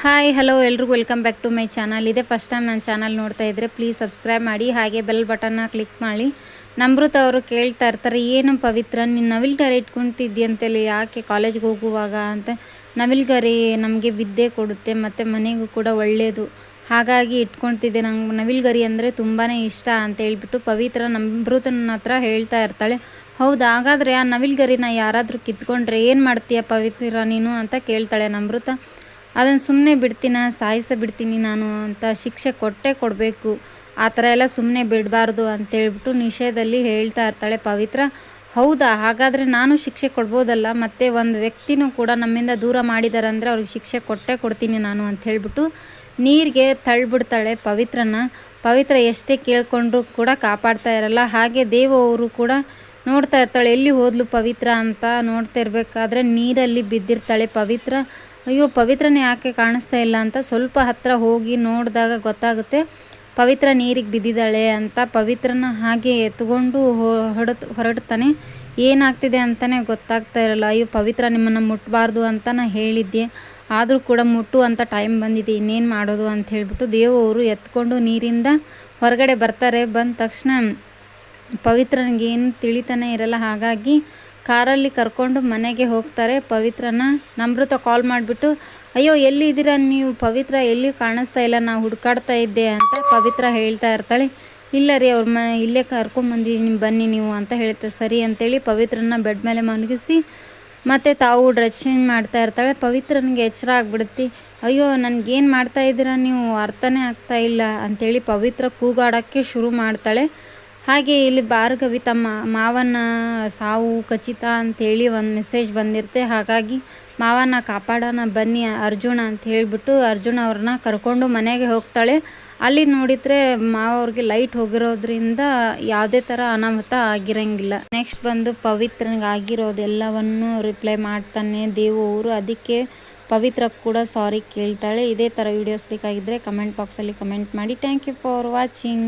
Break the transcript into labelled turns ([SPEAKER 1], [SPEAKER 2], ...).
[SPEAKER 1] Hi hello ಎಲ್ರಿಗೂ welcome back to my channel. ಇದೆ first time ನನ್ನ ಚಾನಲ್ ನೋಡ್ತಾ ಇದ್ದರೆ ಪ್ಲೀಸ್ ಸಬ್ಸ್ಕ್ರೈಬ್ ಮಾಡಿ, ಹಾಗೆ ಬೆಲ್ ಬಟನ್ನ ಕ್ಲಿಕ್ ಮಾಡಿ. ನಮೃತ ಅವರು ಕೇಳ್ತಾ ಇರ್ತಾರೆ, ಏನು ಪವಿತ್ರ ನೀನು ನವಿಲ್ಗರಿ ಇಟ್ಕೊತಿದ್ಯಂತೇಳಿ, ಯಾಕೆ ಕಾಲೇಜ್ಗೆ ಹೋಗುವಾಗ ಅಂತ. ನವಿಲ್ಗರಿ ನಮಗೆ ವಿದ್ಯೆ ಕೊಡುತ್ತೆ ಮತ್ತು ಮನೆಗೂ ಕೂಡ ಒಳ್ಳೆಯದು, ಹಾಗಾಗಿ ಇಟ್ಕೊತಿದ್ದೆ. ನಂಗೆ ನವಿಲ್ಗರಿ ಅಂದರೆ ತುಂಬಾ ಇಷ್ಟ ಅಂತ ಹೇಳ್ಬಿಟ್ಟು ಪವಿತ್ರ ನಮೃತನ ಹತ್ರ ಹೇಳ್ತಾ ಇರ್ತಾಳೆ. ಹೌದು, ಹಾಗಾದರೆ ಆ ನವಿಲ್ಗರಿನ ಯಾರಾದರೂ ಕಿತ್ಕೊಂಡ್ರೆ ಏನು ಮಾಡ್ತೀಯ ಪವಿತ್ರ ನೀನು ಅಂತ ಕೇಳ್ತಾಳೆ ನಮೃತ. ಅದನ್ನು ಸುಮ್ಮನೆ ಬಿಡ್ತೀನ, ಬಿಡ್ತೀನಿ ನಾನು ಅಂತ ಶಿಕ್ಷೆ ಕೊಡಬೇಕು, ಆ ಥರ ಎಲ್ಲ ಸುಮ್ಮನೆ ಬಿಡಬಾರ್ದು ಅಂತೇಳ್ಬಿಟ್ಟು ನಿಷೇಧದಲ್ಲಿ ಹೇಳ್ತಾ ಇರ್ತಾಳೆ ಪವಿತ್ರ. ಹೌದಾ, ಹಾಗಾದರೆ ನಾನು ಶಿಕ್ಷೆ ಕೊಡ್ಬೋದಲ್ಲ, ಮತ್ತು ಒಂದು ವ್ಯಕ್ತಿನೂ ಕೂಡ ನಮ್ಮಿಂದ ದೂರ ಮಾಡಿದ್ದಾರೆ ಅಂದರೆ ಅವ್ರಿಗೆ ಶಿಕ್ಷೆ ಕೊಡ್ತೀನಿ ನಾನು ಅಂತ ಹೇಳ್ಬಿಟ್ಟು ನೀರಿಗೆ ತಳ್ಳಿಬಿಡ್ತಾಳೆ ಪವಿತ್ರನ. ಪವಿತ್ರ ಎಷ್ಟೇ ಕೇಳ್ಕೊಂಡ್ರೂ ಕೂಡ ಕಾಪಾಡ್ತಾ ಇರಲ್ಲ. ಹಾಗೆ ದೇವ ಅವರು ಕೂಡ ನೋಡ್ತಾ ಇರ್ತಾಳೆ, ಎಲ್ಲಿ ಹೋದ್ಲು ಪವಿತ್ರ ಅಂತ ನೋಡ್ತಾ ಇರಬೇಕಾದ್ರೆ ನೀರಲ್ಲಿ ಬಿದ್ದಿರ್ತಾಳೆ ಪವಿತ್ರ. ಅಯ್ಯೋ, ಪವಿತ್ರನೇ ಯಾಕೆ ಕಾಣಿಸ್ತಾ ಇಲ್ಲ ಅಂತ ಸ್ವಲ್ಪ ಹತ್ತಿರ ಹೋಗಿ ನೋಡಿದಾಗ ಗೊತ್ತಾಗುತ್ತೆ ಪವಿತ್ರ ನೀರಿಗೆ ಬಿದ್ದಿದ್ದಾಳೆ ಅಂತ. ಪವಿತ್ರನ ಹಾಗೆ ಎತ್ಕೊಂಡು ಹೊರಡ್ತಾನೆ. ಏನಾಗ್ತಿದೆ ಅಂತಲೇ ಗೊತ್ತಾಗ್ತಾ ಇರಲ್ಲ. ಅಯ್ಯೋ ಪವಿತ್ರ, ನಿಮ್ಮನ್ನು ಮುಟ್ಟಬಾರ್ದು ಅಂತ ನಾನು ಹೇಳಿದ್ದೆ, ಆದರೂ ಕೂಡ ಮುಟ್ಟು ಅಂತ ಟೈಮ್ ಬಂದಿದೆ, ಇನ್ನೇನು ಮಾಡೋದು ಅಂತ ಹೇಳ್ಬಿಟ್ಟು ದೇವರು ಎತ್ಕೊಂಡು ನೀರಿಂದ ಹೊರಗಡೆ ಬರ್ತಾರೆ. ಬಂದ ತಕ್ಷಣ ಪವಿತ್ರನಿಗೇನು ತಿಳಿತಾನೆ ಇರಲ್ಲ. ಹಾಗಾಗಿ ಕಾರಲ್ಲಿ ಕರ್ಕೊಂಡು ಮನೆಗೆ ಹೋಗ್ತಾರೆ ಪವಿತ್ರನ. ನಮೃತ ಕಾಲ್ ಮಾಡಿಬಿಟ್ಟು, ಅಯ್ಯೋ ಎಲ್ಲಿದ್ದೀರಾ ನೀವು ಪವಿತ್ರ, ಎಲ್ಲಿ ಕಾಣಿಸ್ತಾ ಇಲ್ಲ, ನಾವು ಹುಡುಕಾಡ್ತಾ ಇದ್ದೆ ಅಂತ ಪವಿತ್ರ ಹೇಳ್ತಾ ಇರ್ತಾಳೆ. ಇಲ್ಲ ರೀ, ಅವ್ರ ಇಲ್ಲೇ ಕರ್ಕೊಂಬಂದಿದ್ದೀನಿ ಬನ್ನಿ ನೀವು ಅಂತ ಹೇಳ್ತಾರೆ. ಸರಿ ಅಂತೇಳಿ ಪವಿತ್ರನ ಬೆಡ್ ಮೇಲೆ ಮಲಗಿಸಿ ಮತ್ತು ತಾವು ಡ್ರೆಸ್ ಚೇಂಜ್ ಮಾಡ್ತಾ ಇರ್ತಾಳೆ. ಪವಿತ್ರನಿಗೆ ಎಚ್ಚರ ಆಗಿಬಿಡುತ್ತೆ. ಅಯ್ಯೋ ನನಗೇನು ಮಾಡ್ತಾ ಇದ್ದೀರಾ ನೀವು, ಅರ್ಥನೇ ಆಗ್ತಾ ಇಲ್ಲ ಅಂಥೇಳಿ ಪವಿತ್ರ ಕೂಗಾಡೋಕ್ಕೆ ಶುರು ಮಾಡ್ತಾಳೆ. ಹಾಗೆ ಇಲ್ಲಿ ಭಾರ್ಗವಿ ತಮ್ಮ ಮಾವನ ಸಾವು ಖಚಿತ ಅಂಥೇಳಿ ಒಂದು ಮೆಸೇಜ್ ಬಂದಿರುತ್ತೆ. ಹಾಗಾಗಿ ಮಾವನ ಕಾಪಾಡೋಣ ಬನ್ನಿ ಅರ್ಜುನ ಅಂತ ಹೇಳಿಬಿಟ್ಟು ಅರ್ಜುನ ಅವ್ರನ್ನ ಕರ್ಕೊಂಡು ಮನೆಗೆ ಹೋಗ್ತಾಳೆ. ಅಲ್ಲಿ ನೋಡಿದರೆ ಮಾವವ್ರಿಗೆ ಲೈಟ್ ಹೋಗಿರೋದ್ರಿಂದ ಯಾವುದೇ ಥರ ಅನಾಹುತ ಆಗಿರೋಂಗಿಲ್ಲ. ನೆಕ್ಸ್ಟ್ ಬಂದು ಪವಿತ್ರನಿಗೆ ಆಗಿರೋದೆಲ್ಲವನ್ನು ರಿಪ್ಲೈ ಮಾಡ್ತಾನೆ ದೇವು ಅವರು. ಅದಕ್ಕೆ ಪವಿತ್ರ ಕೂಡ ಸಾರಿ ಕೇಳ್ತಾಳೆ. ಇದೇ ಥರ ವೀಡಿಯೋಸ್ ಬೇಕಾಗಿದ್ದರೆ ಕಮೆಂಟ್ ಬಾಕ್ಸಲ್ಲಿ ಕಮೆಂಟ್ ಮಾಡಿ. Thank you for watching.